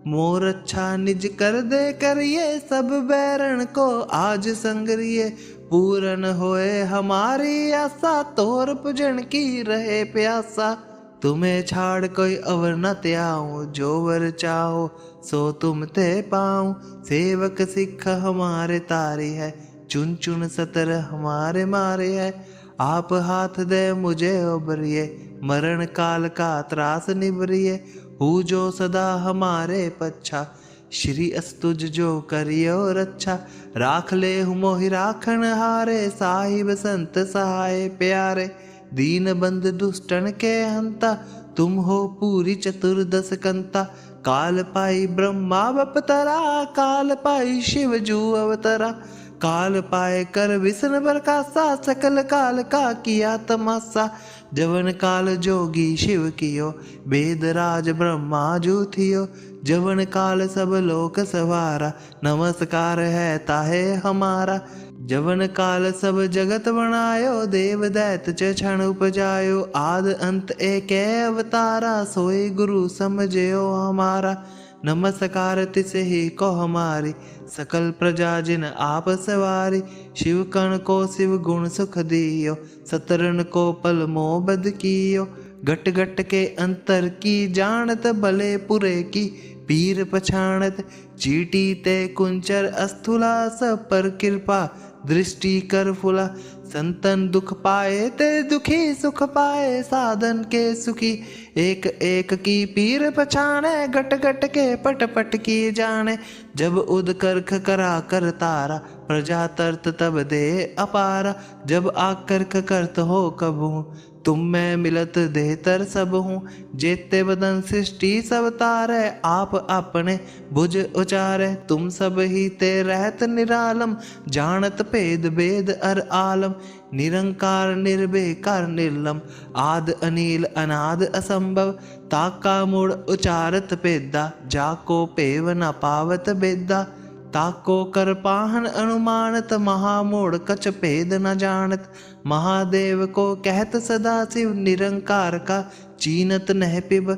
मोर अच्छा निज कर दे करिए। सब बैरण को आज संगरिए, पूरन होए हमारी आशा। तोर पूजन की रहे प्यासा, तुम्हें छाड़ कोई अवर न त्याऊं। जो वर चाहो सो तुम ते पाऊं। सेवक सिख हमारे तारी है, चुन चुन सतर हमारे मारे है। आप हाथ दे मुझे उबरिए, मरण काल का त्रास निबरिए। हूँ जो सदा हमारे पच्छा, श्री अस्तुज जो करियो रक्षा। राख ले हूँ मोहि राखन हारे, साहिब संत सहाय प्यारे। दीन बंद दुष्टन के हंता, तुम हो पूरी चतुर्दश कंता। काल पाई ब्रह्मा बपतरा, काल पाई शिव जू अवतरा। काल पाए कर विष्णु प्रकाशा, सकल काल का किया तमाशा। जवन काल जोगी शिव कियो, वेद राज ब्रह्मा जू थियो। जवन काल सब लोक सवारा, नमस्कार है ताहे हमारा। जवन काल सब जगत बनायो, देव दैत च क्षण उपजायो। आद अंत एक अवतारा, सोई गुरु समझयो हमारा। नमस्कार तिसे ही को हमारी, सकल प्रजा जिन आप सवारी। शिव कण को शिव गुण सुख दियो, सतरन को पल मोह बद कियो। घट घट के अंतर की जानत, भले पुरे की पीर पछाणत। चीटी ते कुंचर अस्थूला, सब पर कृपा दृष्टि कर फुला। संतन दुख पाए ते दुखी सुख पाए, साधन के सुखी एक एक की पीर पछाणे। घट घट के पट पट की जाने, जब उद करख करा कर तारा। प्रजा तरत तब दे अपारा, जब आकर्ख करत हो कबू, तुम मैं मिलत देहतर सब हूँ। जेते बदन सृष्टि सब तारै, आप अपने भुज उचारै। तुम सब ही ते रहत निरालम, जानत भेद भेद अर आलम। निरंकार निर्विकार निर्लम, आद अनील अनाद असंभव। ताका मूड़ उचारत भेदा, जाको पेव न पावत भेदा। ताको कर पाहन अनुमानत, महामूढ़ कछ भेद न जानत। महादेव को कहत सदा शिव, निरंकार का चीनत नह पिब।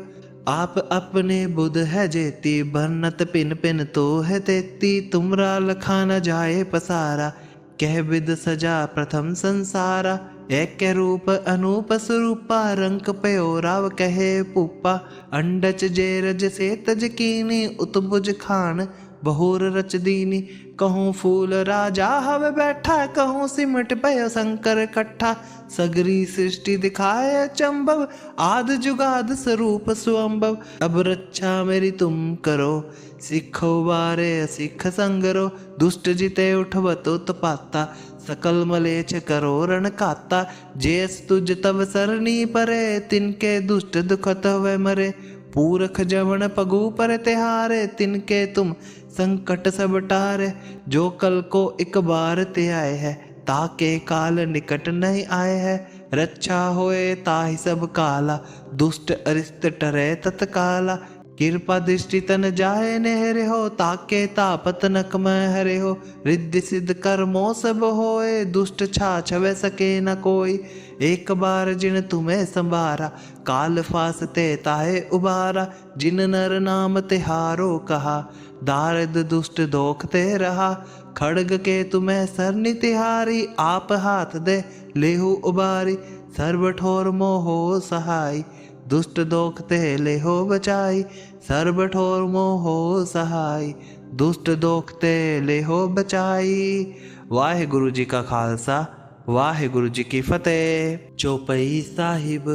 आप अपने बुध है जेती, बरनत पिन पिन तो है तेती। तुमरा लखा न जाए पसारा, कह विद सजा प्रथम संसारा। एक रूप अनूप स्वरूपा, रंक पयो राव कहे पुपा। अंडच जेरज से तज कीनी, उतबुज खान बहुर रच दीनी। कहूँ फूल राजा हव बैठा, कहूँ सिमट पयो शंकर कट्ठा। सगरी सृष्टि दिखाए चंबव, आद जुगाद स्वरूप सुअंबव। अब रक्षा मेरी तुम करो, सिखो बारे सिख संगरो। दुष्ट जिते उठवत उत्पाता, सकल मलेच्छ करो रण खाता। जेस तुझ तब सरनी परे, तिनके दुष्ट दुखत वे मरे। पूरख जवन पगु पर तिहारे, तिनके तुम संकट सब टारे। जो कल को एक बार ते आए है, ताके काल निकट नहीं आए है। रक्षा होए ताहि सब काला, दुष्ट अरिष्ट टरे तत्काला। कृपा दृष्टि तन जाए नेहरे हो, ताके तापत नक में हरे हो। रिद्धि सिद्ध कर्मों सब होए, दुष्ट छा छवे सके न कोई। एक बार जिन तुम्हें संभारा, काल फासते ताहे उबारा। जिन नर नाम तिहारो कहा, दारिद दुष्ट दोखते रहा। खड़ग के तुम्हें सरनि तिहारी, आप हाथ दे लेहु उबारी। सर्व ठोर मोहो सहाय, दुष्ट दोखते लेहो बचाई। सर्व ठोर मोहो सहाय, दुष्ट दोखते लेहो बचाई। वाहिगुरु जी का खालसा, वाहिगुरु जी की फतेह। चौपई साहिब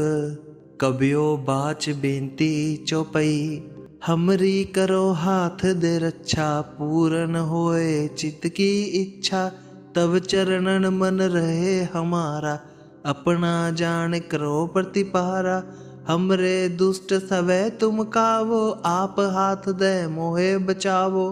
कबियो बाच बेनती चौपई। हमरी करो हाथ दे रक्षा, पूरन होए चित्त की इच्छा। तब चरणन मन रहे हमारा, अपना जान करो प्रतिपारा। हमरे दुष्ट सवै तुम कावो, आप हाथ दे मोहे बचावो।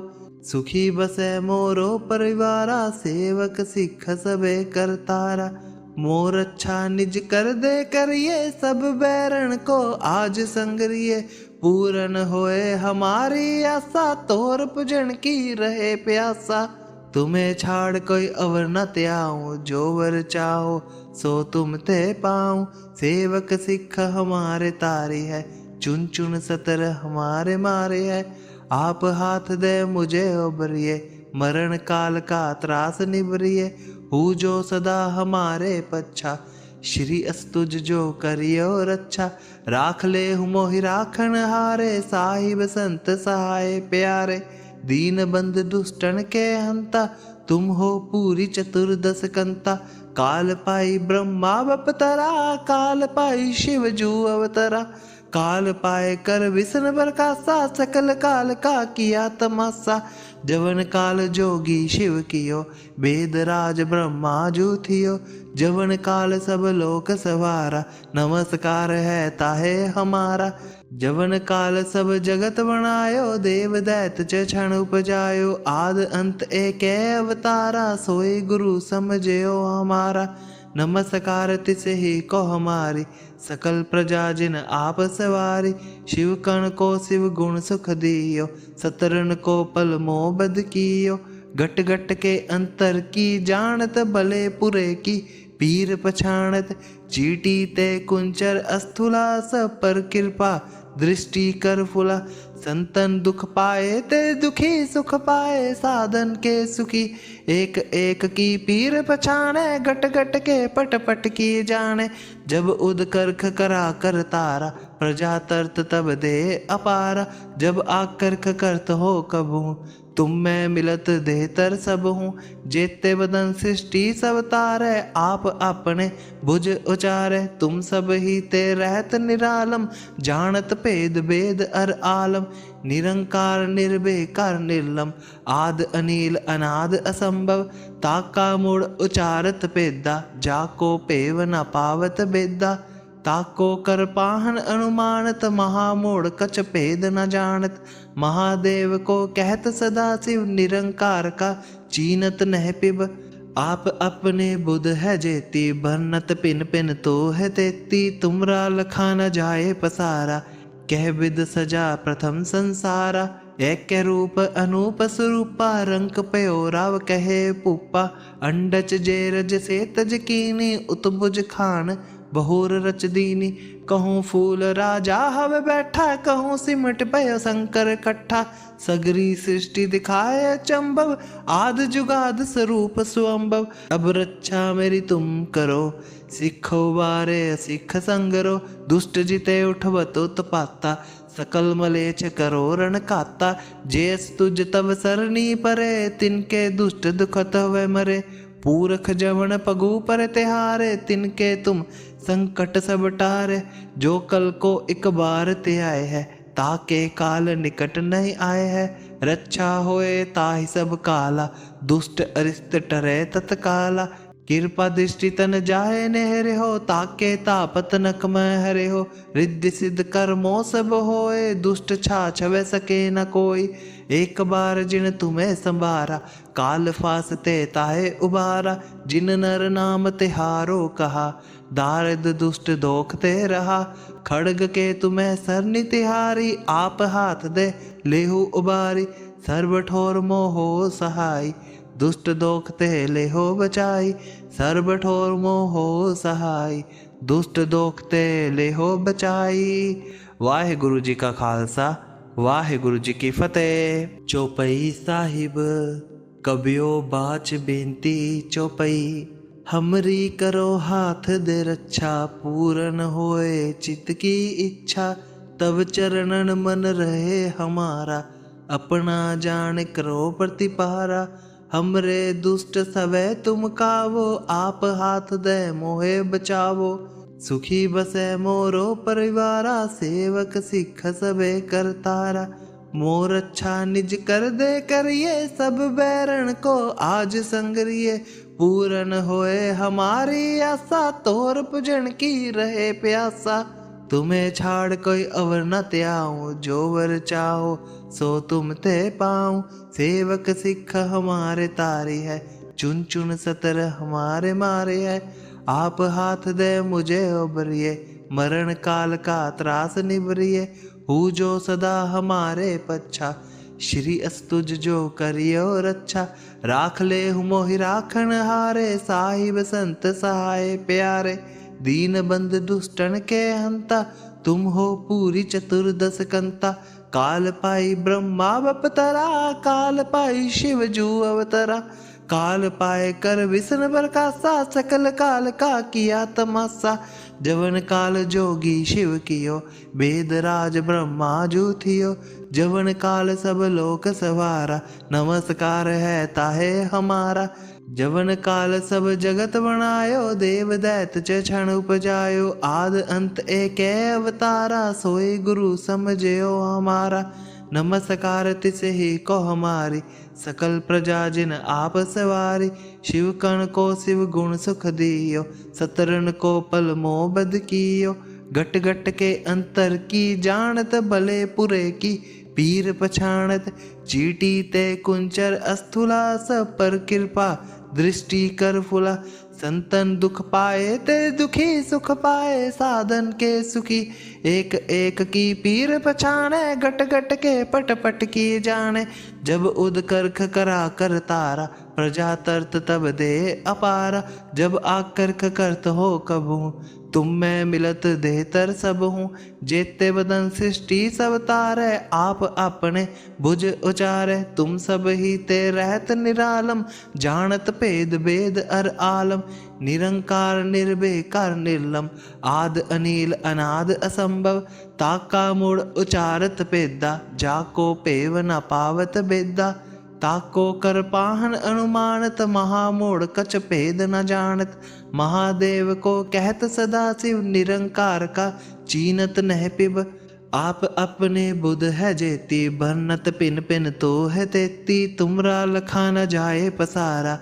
सुखी बसे मोरो परिवारा, सेवक सिख सबे करतारा। मोर अच्छा निज कर दे करिए, सब बैरण को आज संगरिए। पूरन होए हमारी आशा, तोर पूजन की रहे प्यासा। तुम्हें छाड़ कोई अवर न त्याऊं, जो वर चाहो सो तुम ते पाऊं। सेवक सिख हमारे तारी है, चुन चुन सतर हमारे मारे है। आप हाथ दे मुझे उबरिए, मरण काल का त्रास निबरिए। हूँ जो सदा हमारे पच्छा, श्री अस्तुज जो करियो रक्षा। राख ले मोहि राखन हारे, साहिब संत सहाय प्यारे। दीन बंद दुष्टन के हंता, तुम हो पूरी चतुर्दश कंता। काल पाई ब्रह्मा बपतरा, काल पाई शिव जू अवतरा। काल पाए कर विष्णु प्रकाशा, सकल काल का किया तमाशा। जवन काल जोगी शिव कियो, वेद राज ब्रह्मा जू थियो। जवन काल सब लोक सवारा, नमस्कार है ताहे हमारा। जवन काल सब जगत बनायो, देव दैत च क्षण उपजायो। आद अंत एक अवतारा, सोई गुरु समझयो हमारा। नमस्कार तिसे ही को हमारी, सकल प्रजा जिन आप सवारी। शिव कण को शिव गुण सुख दियो, सतरन को पल मोह बद कियो। घट घट के अंतर की जानत, भले पुरे की पीर पछाणत। चीटी ते कुंचर अस्थुला, सब पर कृपा दृष्टि कर फुला। संतन दुख पाए ते दुखी, सुख पाए साधन के सुखी। एक एक की पीर पछाणे, घट घट के पट पट की जाने। जब उद करख करा कर तारा, प्रजा तरत तब दे अपारा। जब आकर्ख करत हो कबू, तुम मैं मिलत देहतर सब हूँ। जेते बदन सृष्टि सब तारे, आप अपने भुज उचारे। तुम सब ही ते रहत निरालम, जानत भेद भेद अर आलम। निरंकार निर्विकार निर्लम, आद अनील अनाद असंभव। ताका मूड़ उचारत भेदा, जाको पेव न पावत भेदा। ताको कर पाहन अनुमानत, महामूढ़ कछ भेद न जानत। महादेव को कहत सदा शिव, निरंकार का चीनत नह पिब। आप अपने बुध है जेती, भरनत पिन पिन तो है तेती। तुमरा लखा न जाए पसारा, कह विद सजा प्रथम संसारा। एक रूप अनूप स्वरूपा, रंक पयो राव कहे पुपा। अंडच जेरज से तज कीनी, उतबुज खान बहुर रच दीनी। कहूँ फूल राजा हवे बैठा, कहूँ सिमट पयो शंकर कट्ठा। सगरी सृष्टि दिखाए चंबव, आद जुगाद स्वरूप सुअंबव। अब रक्षा मेरी तुम करो, सिखो बारे सिख संगरो। दुष्ट जिते उठवत उत्पाता, सकल मलेच्छ करो रण काता। जेस तुझ तब सरनी परे, तिनके दुष्ट दुखत हुए मरे। पूरख जवन पगु पर तिहारे, तिनके तुम संकट सब टारे। जो कल को एक बार ते आए है, ताके काल निकट नहीं आए है। रक्षा होए ताहि सब काला, दुष्ट अरिष्ट टरे तत्काला। कृपा दृष्टि तन जाए नेहरे हो, ताके तापत नक में हरे हो। रिद्धि सिद्ध कर्मों सब होए, दुष्ट छा छवे सके न कोई। एक बार जिन तुम्हें संभारा, काल फासते ताहे उबारा। जिन नर नाम तिहारो कहा, दारिद दुष्ट दोखते रहा। खड़ग के तुम्हें सरनि तिहारी, आप हाथ दे लेहु उबारी। सर्व ठोर मोहो सहाय, दुष्ट दोखते लेहो बचाई। सर्व ठोर मोहो सहाय, दुष्ट दोखते लेहो बचाई। वाहिगुरु जी का खालसा, वाहिगुरु जी की फतेह। चौपई साहिब कबियो बाच बेनती चौपई। हमरी करो हाथ दे रक्षा, पूरन होए चित्त की इच्छा। तब चरणन मन रहे हमारा, अपना जान करो प्रतिपारा। हमरे दुष्ट सवै तुम कावो, आप हाथ दे मोहे बचावो। सुखी बसे मोरो परिवारा, सेवक सिख सबे करतारा। मोर अच्छा निज कर दे करिए, सब बैरण को आज संगरिए। पूरन होए हमारी आशा, तोर पूजन की रहे प्यासा। तुम्हें छाड़ कोई अवर न त्याऊं, जो वर चाहो सो तुम ते पाऊं। सेवक सिख हमारे तारी है, चुन चुन सतर हमारे मारे है। आप हाथ दे मुझे उबरिए, मरण काल का त्रास निबरिए। हूँ जो सदा हमारे पच्छा, श्री अस्तुज जो करियो रक्षा। राख ले हूँ मोहि राखन हारे, साहिब संत सहाय प्यारे। दीन बंद दुष्टन के हंता, तुम हो पूरी चतुर्दश कंता। काल पाई ब्रह्मा बपतरा, काल पाई शिव जू अवतरा। काल पाए कर विष्णु प्रकाशा, सकल काल का किया तमाशा। जवन काल जोगी शिव कियो, वेद राज ब्रह्मा जू थियो। जवन काल सब लोक सवारा, नमस्कार है ताहे हमारा। जवन काल सब जगत बनायो, देव दैत च क्षण उपजायो। आद अंत एक अवतारा, सोई गुरु समझयो हमारा। नमस्कार तिस ही को हमारी, सकल प्रजा जिन आप सवारी। शिव कण को शिव गुण सुख दियो, सतरन को पल मोह बद कियो। घट घट के अंतर की जानत, भले पुरे की पीर पछाणत। चीटी ते कुंचर अस्थुला, सब पर कृपा दृष्टि कर फुला। संतन दुख पाए ते दुखी, सुख पाए साधन के सुखी। एक एक की पीर पछाने, घट घट के पट पट की जाने। जब उद करख करा कर तारा, प्रजा तरत तब दे अपारा। जब आकर्ख करत हो कबहू, तुम में मिलत देहतर सब हूँ। जेते बदन सृष्टि सब तारे, आप अपने भुज उचारे। तुम सब ही ते रहत निरालम, जानत भेद भेद अर आलम। निरंकार निर्विकार निर्लम, आद अनिल अनाद असंभव। ताका मूढ़ उचारत पेदा, जाको पेव न पावत बेदा। ताको कर पाहन अनुमानत, महामूढ़ कछ भेद न जानत। महादेव को कहत सदा शिव, निरंकार का चीनत नह पिब। आप अपने बुध है जेती, भरनत पिन पिन तो है तेती। तुमरा लखा न जाए पसारा,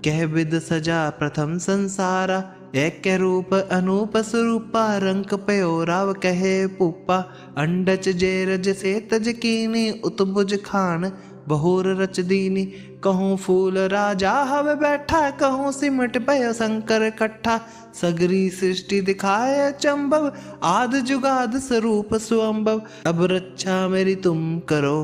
कह विद सजा प्रथम संसारा। एक रूप अनूप स्वरूपा रंक पयो राव कहे भूपा अंडच जे रज से तज कीनी उतबुज खान बहुर रच दीनी कहूँ फूल राजा हवे बैठा कहूँ सिमट पयो शंकर कट्ठा सगरी सृष्टि दिखाए चंबव आद जुगाद स्वरूप सुअंबव अब रक्षा मेरी तुम करो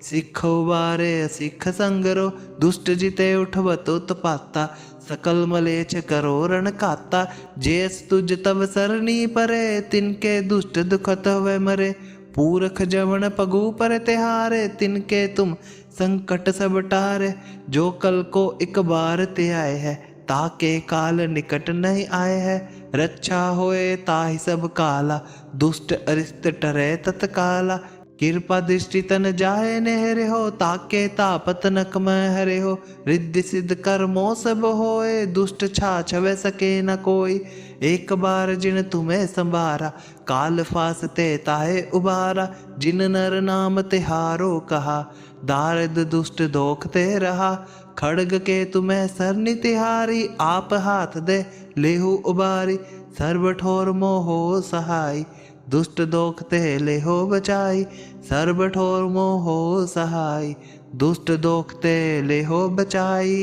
सिखो बारे सिख संगरो दुष्ट जिते उठवत उत्पाता सकल मलेच्छ करो रण काता जेस तुझ तब सरनी परे तिनके दुष्ट दुखत हुए मरे पूरख जवन पगु पर तिहारे तिनके तुम संकट सब टारे जो कल को एक बार ते आए है ताके काल निकट नहीं आए है रक्षा होए ताहि सब काला दुष्ट अरिष्ट टरे तत्काला कृपा दृष्टि तन जाए नेहरे हो ताके तापत नक में हरे हो रिद्धि सिद्ध कर्मो सब होए दुष्ट छाछ वे सके न कोई एक बार जिन तुम्हें संभारा काल फासते ताहे उबारा जिन नर नाम तिहारो कहा दारिद दुष्ट दोखते रहा खड़ग के तुम्हें सरनि तिहारी आप हाथ दे लेहु उबारी सर्व ठोर मोहो सहाय दुष्ट दोखते लेहो बचाई सर्व ठोर मोहो सहाय दुष्ट दोखते लेहो बचाई।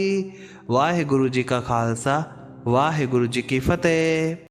वाहे गुरु जी का खालसा वाहे गुरु जी की फतेह।